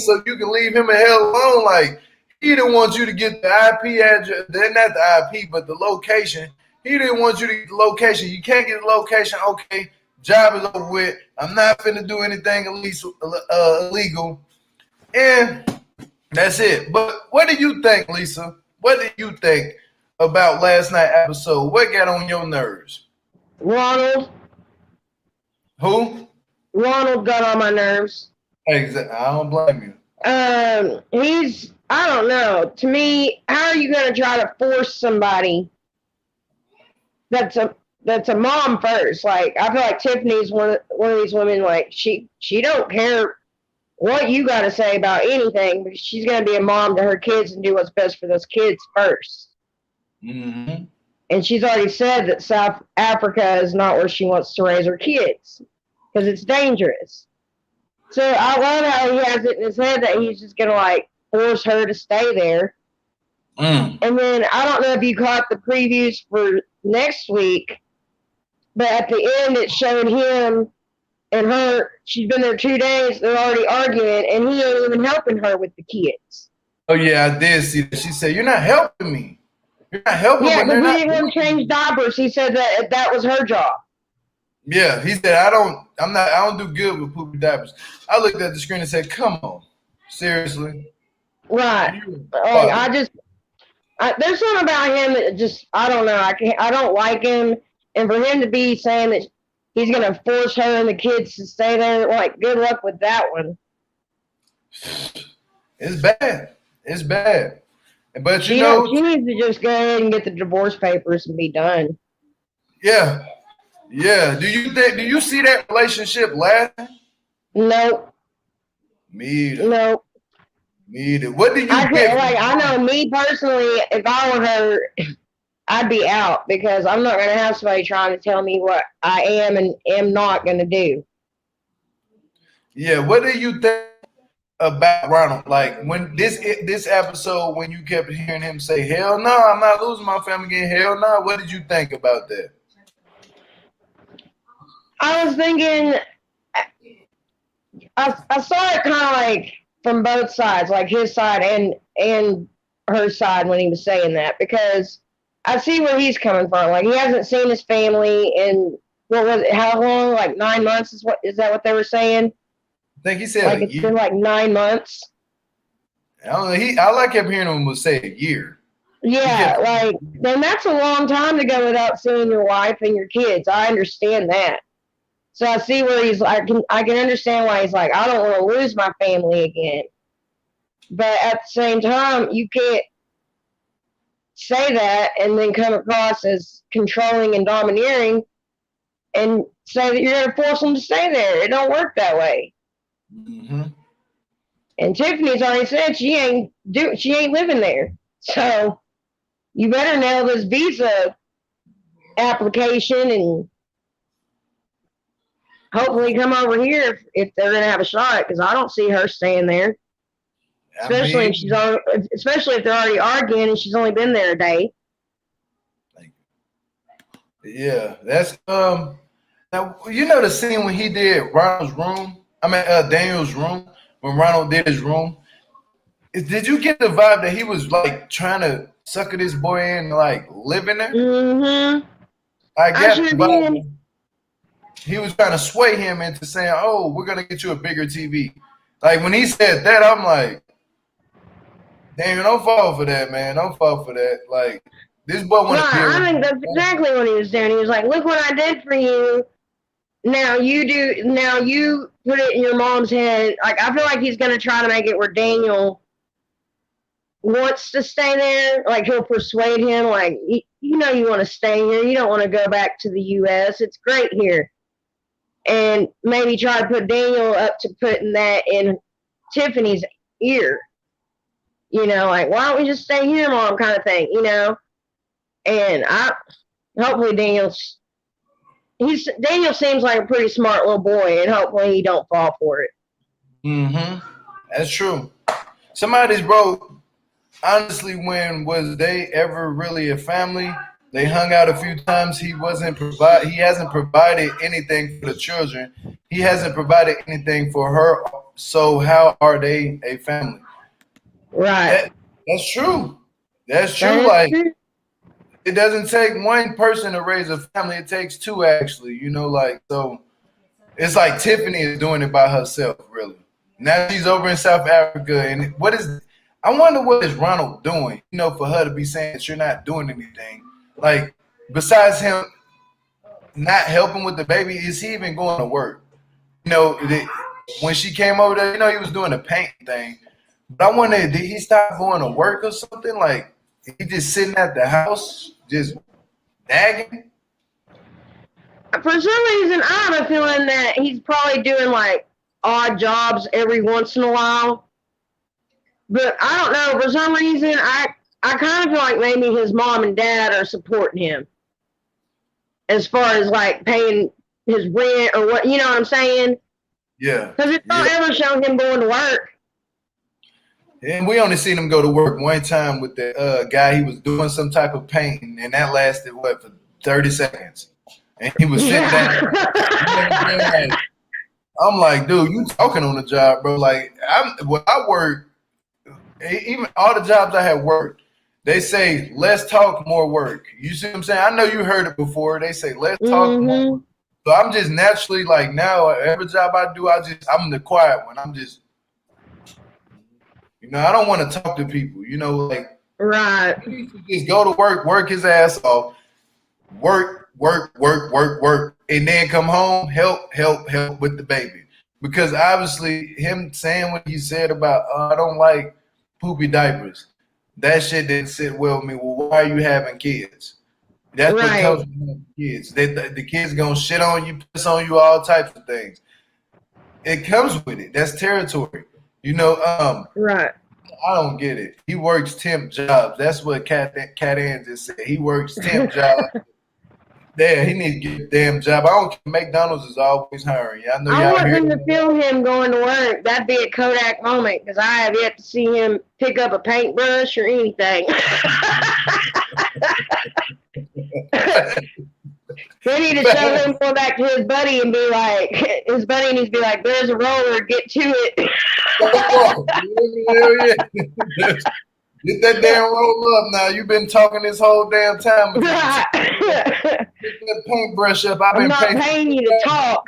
So you can leave him the hell alone. Like, he didn't want you to get the IP address. They're not the IP, but the location. He didn't want you to get the location. You can't get the location. Okay, job is over with. I'm not finna do anything illegal. And that's it. But what do you think, Lisa? What do you think about last night's episode? What got on your nerves? Ronald. Who? Ronald got on my nerves. Exactly. I don't blame you. I don't know. To me, how are you going to try to force somebody that's a mom first? Like, I feel like Tiffany's one of these women, like, she don't care what you got to say about anything, but she's going to be a mom to her kids and do what's best for those kids first. Mm-hmm. And she's already said that South Africa is not where she wants to raise her kids because it's dangerous. So I love how he has it in his head that he's just going to, like, force her to stay there. And then I don't know if you caught the previews for next week, but at the end it showed him and her. She's been there 2 days. They're already arguing, and he ain't even helping her with the kids. Oh, yeah, I did see that. She said, "You're not helping me. You're not helping me." Yeah, but he didn't want to change diapers. He said that was her job. Yeah, he said, I don't do good with poopy diapers. I looked at the screen and said, come on, seriously. Right. Like, there's something about him that just, I don't know. I don't like him. And for him to be saying that he's going to force her and the kids to stay there, like, good luck with that one. It's bad. It's bad. But she needs to just go ahead and get the divorce papers and be done. Yeah. Yeah. Do you see that relationship lasting? Nope. Me either. Nope. Me either. What do you I know me personally, if I were her, I'd be out because I'm not going to have somebody trying to tell me what I am and am not going to do. Yeah. What do you think about Ronald? Like, when this episode, when you kept hearing him say, hell no, I'm not losing my family again, hell no, what did you think about that? I was thinking, I saw it kind of like from both sides, like his side and her side when he was saying that, because I see where he's coming from. Like, he hasn't seen his family in, what was it, how long? Like 9 months is that what they were saying? I think he said like it's been like 9 months. I don't know. I like hearing him say a year. Yeah, like, then that's a long time to go without seeing your wife and your kids. I understand that. So I see where he's like, I can understand why he's like, I don't want to lose my family again. But at the same time, you can't, say that and then come across as controlling and domineering and say that you're going to force them to stay there. It don't work that way. Mm-hmm. And Tiffany's already said she ain't living there. So you better nail this visa application and hopefully come over here if they're going to have a shot, because I don't see her staying there. Especially if they're already arguing and she's only been there a day. Yeah, that's now you know the scene when he did Ronald's room. Daniel's room, when Ronald did his room. Did you get the vibe that he was like trying to sucker this boy in and like live in there? Mm-hmm. I get the vibe. He was trying to sway him into saying, "Oh, we're gonna get you a bigger TV." Like when he said that, I'm like, "Damn, don't fall for that, man. Don't fall for that." Like this boy want to. I think that's exactly what he was doing. He was like, "Look what I did for you. Now you do. Now you put it in your mom's head." Like I feel like he's gonna try to make it where Daniel wants to stay there. Like he'll persuade him. Like you know you want to stay here. You don't want to go back to the U.S. It's great here. And maybe try to put Daniel up to putting that in Tiffany's ear. You know, like, why don't we just stay here, Mom, kind of thing, you know? And hopefully Daniel seems like a pretty smart little boy, and hopefully he don't fall for it. Mm-hmm. That's true. Somebody's bro, honestly, when was they ever really a family? They hung out a few times. He hasn't provided anything for the children. He hasn't provided anything for her. So how are they a family? Right. That's true. That's true. Like it doesn't take one person to raise a family. It takes two, actually. You know, like so. It's like Tiffany is doing it by herself, really. Now she's over in South Africa, and I wonder what is Ronald doing? You know, for her to be saying that you're not doing anything. Like, besides him not helping with the baby, is he even going to work? You know, when she came over there, you know, he was doing the paint thing. But I wonder, did he stop going to work or something? Like, he just sitting at the house, just nagging? For some reason, I have a feeling that he's probably doing, like, odd jobs every once in a while. But I don't know. For some reason, I kind of feel like maybe his mom and dad are supporting him as far as like paying his rent or what, you know what I'm saying? Yeah. Because it don't ever show him going to work. And we only seen him go to work one time with the guy. He was doing some type of painting, and that lasted, for 30 seconds. And he was sitting down. I'm like, dude, you talking on the job, bro. Like, I work, even all the jobs I have worked, they say less talk, more work. You see what I'm saying? I know you heard it before. They say less talk, more work. So I'm just naturally like now, every job I do, I'm the quiet one. I'm just, you know, I don't want to talk to people, you know, like right. Just go to work his ass off, work, and then come home, help with the baby. Because obviously him saying what he said about I don't like poopy diapers. That shit didn't sit well with me. Well, why are you having kids? That's what comes with having kids. The kids gonna shit on you, piss on you, all types of things. It comes with it. That's territory. You know, right. I don't get it. He works temp jobs. That's what Cat Ann just said. He works temp jobs. Yeah, he needs to get a damn job. I don't care. McDonald's is always hiring. I know I want him to film him going to work. That'd be a Kodak moment because I have yet to see him pick up a paintbrush or anything. They need to show him going back to his buddy and be like, there's a roller, get to it. Get that damn roll up now. You've been talking this whole damn time. Get that paintbrush up. I'm not paying you to talk.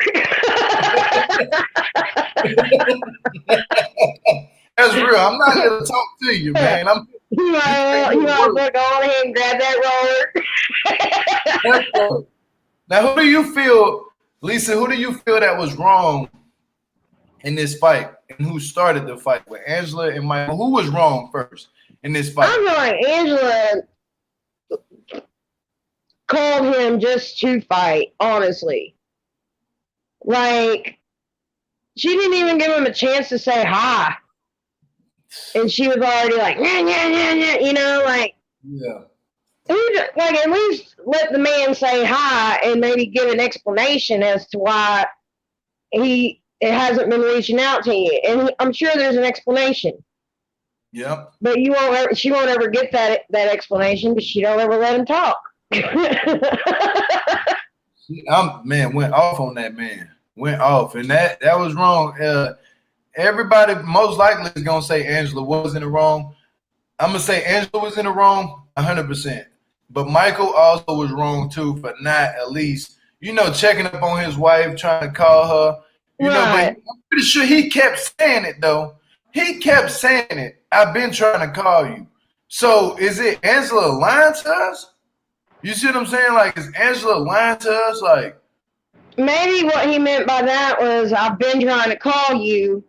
That's real. I'm not here to talk to you, man. You want to go on ahead and grab that roller. Now, who do you feel, Lisa, that was wrong in this fight? And who started the fight with Angela and Michael? Who was wrong first in this fight? I feel like Angela called him just to fight, honestly. Like, she didn't even give him a chance to say hi. And she was already like, nah, nah, nah, nah, you know, like, yeah. Like, at least let the man say hi and maybe give an explanation as to why it hasn't been reaching out to you. And I'm sure there's an explanation. Yep. But she won't ever get that explanation because she don't ever let him talk. Went off on that man. Went off. And that was wrong. Everybody most likely is gonna say Angela was in the wrong. I'm gonna say Angela was in the wrong 100%. But Michael also was wrong too for not at least, checking up on his wife, trying to call her. But I'm pretty sure he kept saying it though. He kept saying it. I've been trying to call you. So is it Angela lying to us? You see what I'm saying? Like, is Angela lying to us? Like, maybe what he meant by that was, I've been trying to call you,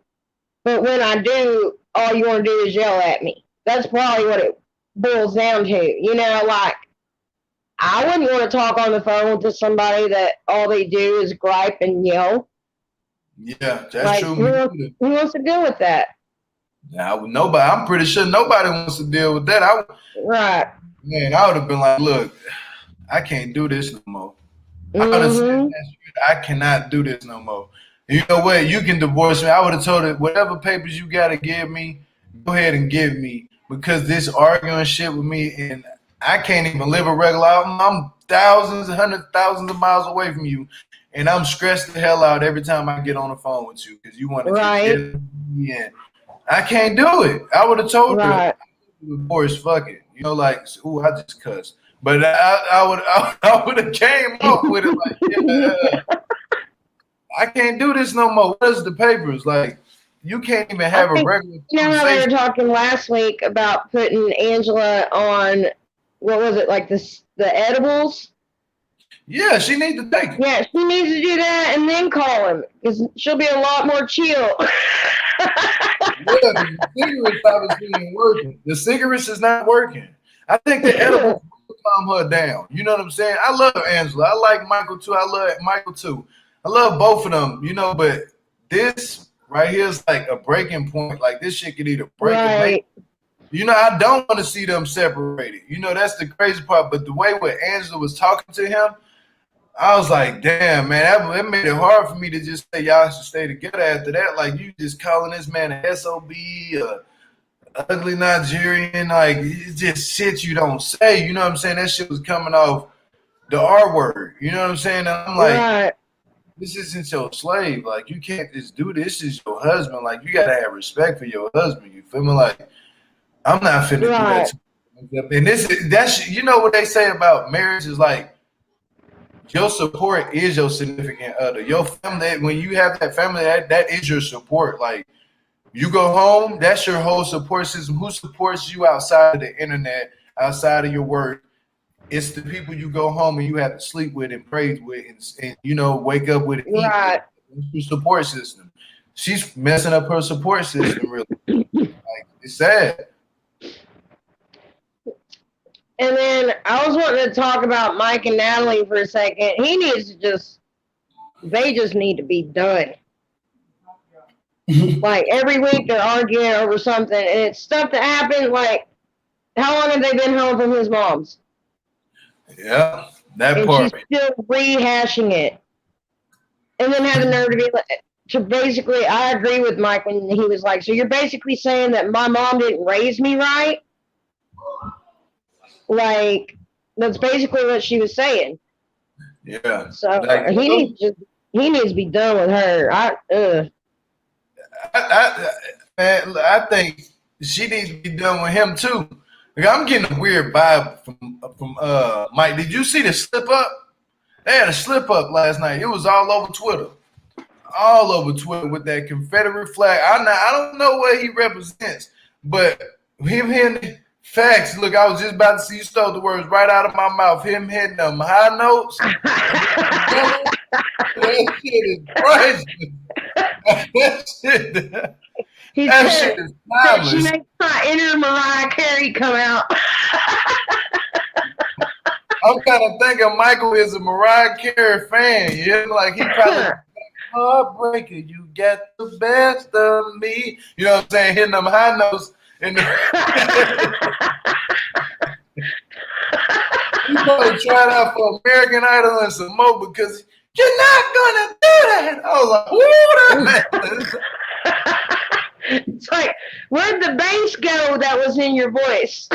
but when I do, all you want to do is yell at me. That's probably what it boils down to. Like, I wouldn't want to talk on the phone to somebody that all they do is gripe and yell. Yeah, that's true. Who wants to deal with that? Nobody. I'm pretty sure nobody wants to deal with that. Right. Man, I would have been like, look, I can't do this no more. I cannot do this no more. And you know what? You can divorce me. I would have told it, whatever papers you got to give me, go ahead and give me. Because this arguing shit with me, and I can't even live a regular life. I'm hundreds, thousands of miles away from you. And I'm stressed the hell out every time I get on the phone with you because you want to get me in. I can't do it. I would have told her, divorce, fuck it. I just cussed. But I would have came up with it like, I can't do this no more. Where's the papers? Like, you can't even have a regular conversation. How we were talking last week about putting Angela on, what was it, like the edibles? Yeah, she needs to take it. Yeah, she needs to do that and then call him because she'll be a lot more chill. The cigarettes obviously ain't working. The cigarettes is not working. I think the edibles will calm her down. You know what I'm saying? I love Angela. I like Michael too. I love Michael too. I love both of them, but this right here is like a breaking point. Like, this shit could either break or break. I don't want to see them separated. That's the crazy part. But the way what Angela was talking to him, I was like, damn, man, that made it hard for me to just say y'all should stay together after that. Like, you just calling this man an SOB, ugly Nigerian, like, it's just shit you don't say. You know what I'm saying? That shit was coming off the R word. You know what I'm saying? And I'm like, this isn't your slave. Like, you can't just do this. This is your husband. Like, you gotta have respect for your husband. You feel me? Like, I'm not finna do that. And that's what they say about marriage is like, your support is your significant other. Your family, when you have that family, that is your support. Like, you go home, that's your whole support system. Who supports you outside of the internet, outside of your work? It's the people you go home and you have to sleep with and pray with and wake up with. Right. Your support system. She's messing up her support system, really. Like, it's sad. And then I was wanting to talk about Mike and Natalie for a second. They just need to be done. Like, every week they're arguing over something, and it's stuff that happened. Like, how long have they been home from his mom's? Yeah, that part. She's still rehashing it, and then have the nerve to be like, basically, I agree with Mike when he was like, so you're basically saying that my mom didn't raise me right? Like, that's basically what she was saying. Yeah. So like, he needs to be done with her. I think she needs to be done with him too. Like, I'm getting a weird vibe from Mike. Did you see the slip up? They had a slip up last night. It was all over Twitter. All over Twitter with that Confederate flag. I don't know what he represents, but him hitting facts. Look, I was just about to see, you stole the words right out of my mouth. Him hitting them high notes. That shit is crazy. That shit is timeless. She makes my inner Mariah Carey come out. I'm kind of thinking Michael is a Mariah Carey fan. You know, like he probably heartbreaker. You get the best of me. You know what I'm saying? Hitting them high notes. And he probably tried out for American Idol and some more because you're not gonna do that. I was like, woo, that man. It's like, where'd the bass go that was in your voice?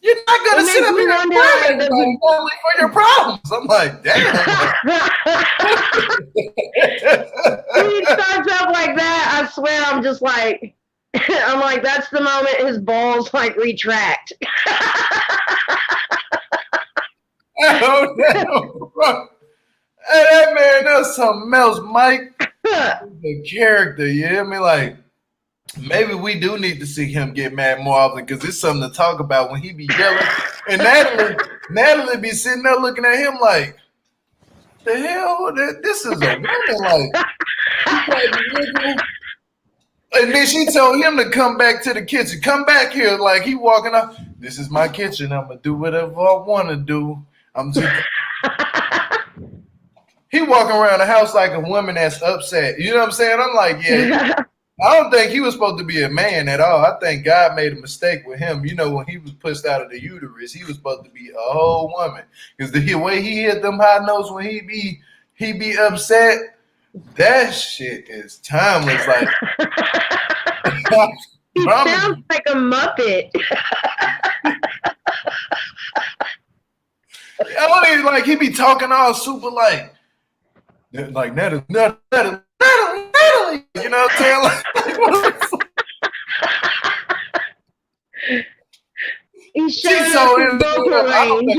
You're not gonna sit up here and cry for your problems. I'm like, damn. When he starts out like that, I swear I'm just like, I'm like, that's the moment his balls like retract. Oh, no, bro. Hey, that man, that's something else, Mike. The character, you hear me? Like, maybe we do need to see him get mad more often because it's something to talk about when he be yelling. And Natalie be sitting there looking at him like, the hell? This is a woman. Like, and then she told him to come back to the kitchen. Come back here. Like, he walking up. This is my kitchen. I'm going to do whatever I want to do. I'm just... He walking around the house like a woman that's upset. You know what I'm saying? I'm like, yeah. I don't think he was supposed to be a man at all. I think God made a mistake with him. You know, when he was pushed out of the uterus, he was supposed to be a whole woman. Because the way he hit them high notes when he be upset, that shit is timeless. Like, he sounds like a Muppet. I mean, like he be talking all super like Natalie, you know what I'm saying? He's so in range.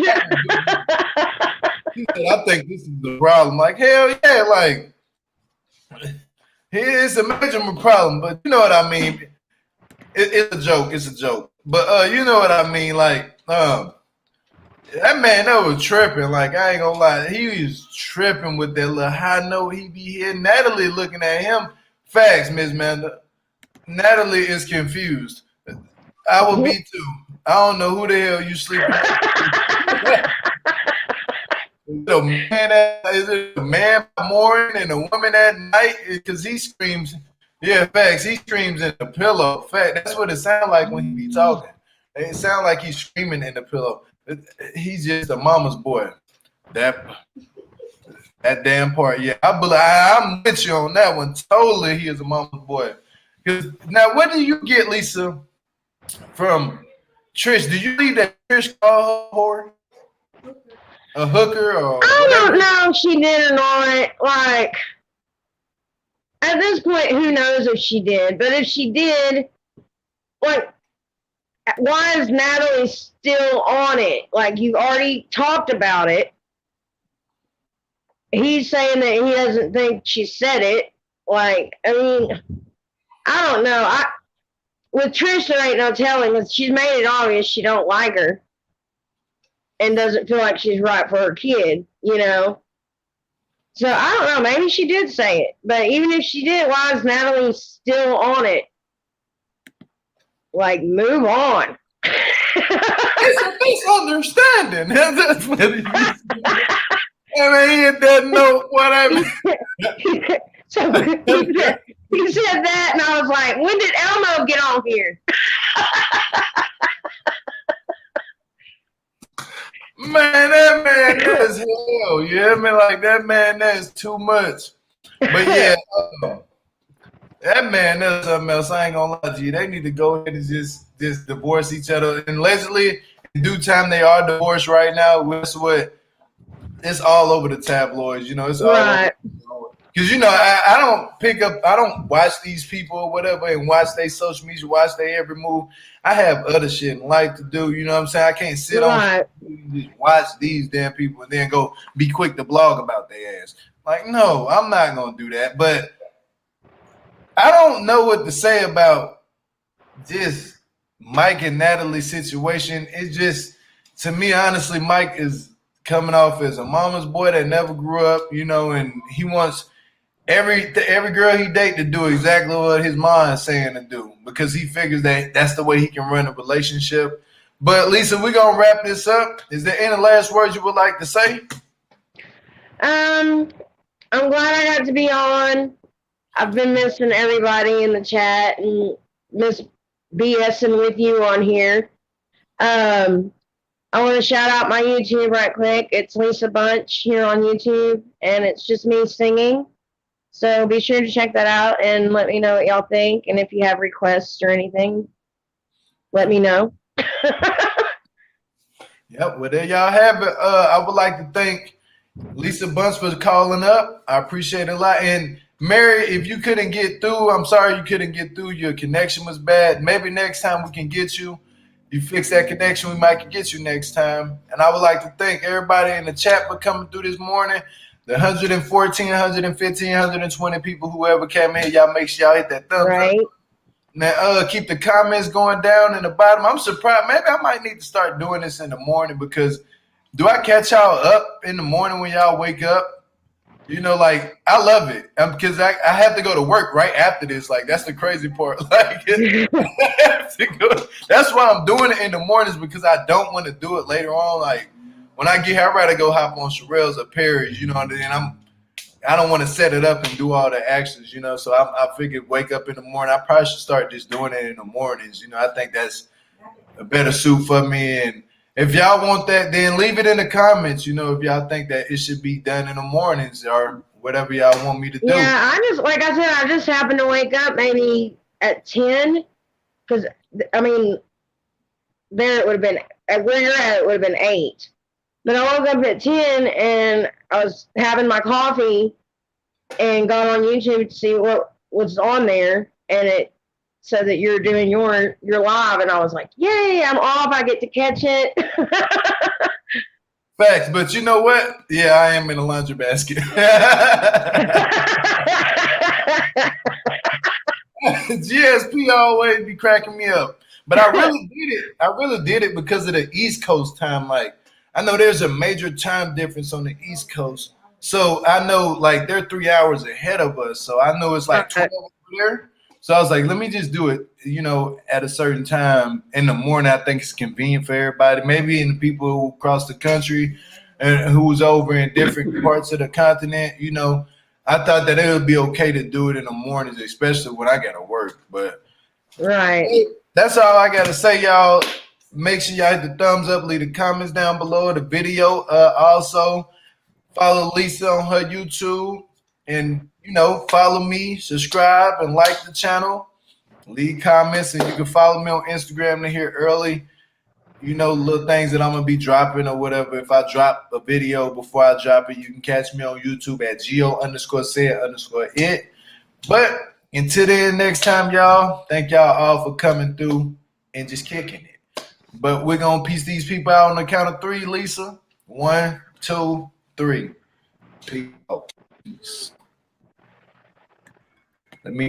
He said, I think this is the problem. Like, hell yeah, like it's a major problem, but you know what I mean. It's a joke. It's a joke. But you know what I mean. Like, that man that was tripping. Like, I ain't gonna lie, he was tripping with that little high note he be hitting. Natalie looking at him. Facts, Miss Manda. Natalie is confused. I would be too. I don't know who the hell you sleeping with. Is it a man by morning and a woman at night? Because he screams. Yeah, facts. He screams in the pillow. Fact. That's what it sounds like when he be talking. It sounds like he's screaming in the pillow. He's just a mama's boy. That damn part. Yeah, I'm with you on that one. Totally, he is a mama's boy. Now, what do you get, Lisa, from Trish? Did you leave that Trish call her whore? A hooker or I whatever? don't know if she did or not. Like, at this point, who knows if she did? But if she did, like, why is Natalie still on it? Like, you already talked about it. He's saying that he doesn't think she said it. Like, I mean, I don't know. With Trish, there ain't no telling. She's made it obvious she don't like her and doesn't feel like she's right for her kid, you know? So, I don't know. Maybe she did say it. But even if she did, why is Natalie still on it? Like, move on. It's a misunderstanding. That's what it is. I mean, he doesn't know what I mean. So he said that, and I was like, when did Elmo get on here? Man, that man does hell. You hear me? Like, that man, that's too much. But yeah, that man does something else. I ain't gonna lie to you. They need to go ahead and just divorce each other. And allegedly, in due time, they are divorced right now. That's what it's all over the tabloids. You know, it's all right. Because, you know, I don't watch these people or whatever and watch their social media, watch their every move. I have other shit in life to do. You know what I'm saying? I can't sit on and just watch these damn people and then go be quick to blog about their ass. Like, no, I'm not going to do that. But I don't know what to say about this Mike and Natalie situation. It's just, to me, honestly, Mike is coming off as a mama's boy that never grew up, you know, and he wants every girl he date to do exactly what his mind's saying to do because he figures that that's the way he can run a relationship. But Lisa, we're gonna wrap this up. Is there any last words you would like to say? I'm glad I got to be on. I've been missing everybody in the chat and miss BSing with you on here. I want to shout out my YouTube right quick. It's Lisa Bunch here on YouTube, and it's just me singing. So be sure to check that out and let me know what y'all think. And if you have requests or anything, let me know. Yep, well, there y'all have it. I would like to thank Lisa Bunch for calling up. I appreciate it a lot. And Mary, if you couldn't get through, I'm sorry you couldn't get through. Your connection was bad. Maybe next time we can get you. You fix that connection, we might get you next time. And I would like to thank everybody in the chat for coming through this morning. The 114, 115, 120 people, whoever came in, y'all make sure y'all hit that thumbs up. Now, keep the comments going down in the bottom. I'm surprised. Maybe I might need to start doing this in the morning because do I catch y'all up in the morning when y'all wake up? You know, like, I love it because I have to go to work right after this. Like, that's the crazy part. Like, I have to go. That's why I'm doing it in the mornings because I don't want to do it later on. Like, when I get here, I'd rather go hop on Sherelle's or Perry's, you know, and I don't want to set it up and do all the actions, you know. So I figured wake up in the morning. I probably should start just doing it in the mornings. You know, I think that's a better suit for me. And if y'all want that, then leave it in the comments. You know, if y'all think that it should be done in the mornings or whatever y'all want me to do. Yeah, like I said, I just happened to wake up maybe at 10 because, I mean, there it would have been, at where you're at, it would have been 8. But I woke up at 10 and I was having my coffee and got on YouTube to see what was on there. And it said that you're doing your live. And I was like, yay, I'm off. I get to catch it. Facts. But you know what? Yeah, I am in a laundry basket. GSP always be cracking me up. But I really did it. I really did it because of the East Coast time. Like, I know there's a major time difference on the East Coast. So I know like they're 3 hours ahead of us. So I know it's like 12 there. So I was like, let me just do it, you know, at a certain time in the morning. I think it's convenient for everybody. Maybe in the people who across the country and who's over in different parts of the continent, you know, I thought that it would be okay to do it in the mornings, especially when I got to work. But right. That's all I got to say, y'all. Make sure y'all hit the thumbs up, leave the comments down below the video. Also, follow Lisa on her YouTube and, you know, follow me, subscribe, and like the channel. Leave comments, and you can follow me on Instagram to hear early, you know, little things that I'm going to be dropping or whatever. If I drop a video before I drop it, you can catch me on YouTube at go_say_it. But until then, next time, y'all, thank y'all all for coming through and just kicking it. But we're going to piece these people out on the count of 3, Lisa. 1, 2, 3. Peace. Let me